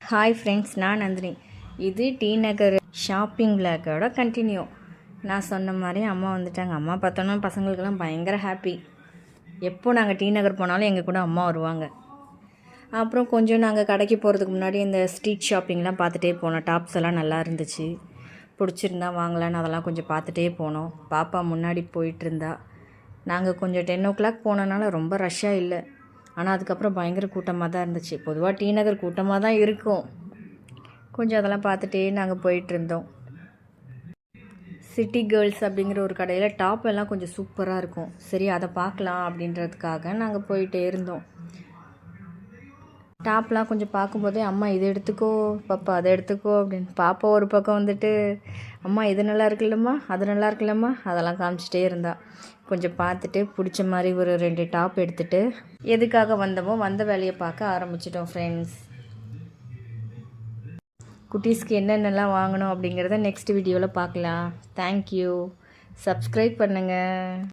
Hi friends, நான் நந்தினி. இது D நகர் shopping விளாக்கோட continue. நான் சொன்ன மாதிரி அம்மா வந்துட்டாங்க. அம்மா பார்த்தோன்னா பசங்களுக்கெல்லாம் பயங்கர ஹாப்பி. எப்போ நாங்கள் டி நகர் போனாலும் எங்கள் கூட அம்மா வருவாங்க. அப்புறம் கொஞ்சம் நாங்கள் கடைக்கு போகிறதுக்கு முன்னாடி இந்த ஸ்ட்ரீட் ஷாப்பிங்லாம் பார்த்துட்டே போனோம். டாப்ஸ் எல்லாம் நல்லா இருந்துச்சு, பிடிச்சிருந்தா வாங்கலான்னு அதெல்லாம் கொஞ்சம் பார்த்துட்டே போனோம். பாப்பா முன்னாடி போயிட்டுருந்தா. நாங்கள் கொஞ்சம் 10 o'clock போனனால ரொம்ப ரஷ்ஷாக இல்லை. ஆனால் அதுக்கப்புறம் பயங்கர கூட்டமாக தான் இருந்துச்சு. பொதுவாக டி நகர் கூட்டமாக தான் இருக்கும். கொஞ்சம் அதெல்லாம் பார்த்துட்டே நாங்கள் போயிட்டுருந்தோம். சிட்டி கேர்ள்ஸ் அப்படிங்கிற ஒரு கடையில் டாப் எல்லாம் கொஞ்சம் சூப்பராக இருக்கும். சரி, அதை பார்க்கலாம் அப்படின்றதுக்காக நாங்கள் போயிட்டே இருந்தோம். டாப்லாம் கொஞ்சம் பார்க்கும்போதே அம்மா இதை எடுத்துக்கோ, பாப்பா அதை எடுத்துக்கோ அப்படின்னு. பாப்பா ஒரு பக்கம் வந்துட்டு அம்மா இது நல்லா இருக்குல்லம்மா, அது நல்லா இருக்குல்லம்மா அதெல்லாம் காமிச்சிட்டே இருந்தா. கொஞ்சம் பார்த்துட்டு பிடிச்ச மாதிரி ஒரு 2 டாப் எடுத்துகிட்டு எதுக்காக வந்தோமோ வந்த வேலையை பார்க்க ஆரம்பிச்சிட்டோம் ஃப்ரெண்ட்ஸ். குட்டீஸ்க்கு என்னென்னலாம் வாங்கணும் அப்படிங்கிறத நெக்ஸ்ட் வீடியோவில் பார்க்கலாம். தேங்க்யூ. சப்ஸ்கிரைப் பண்ணுங்கள்.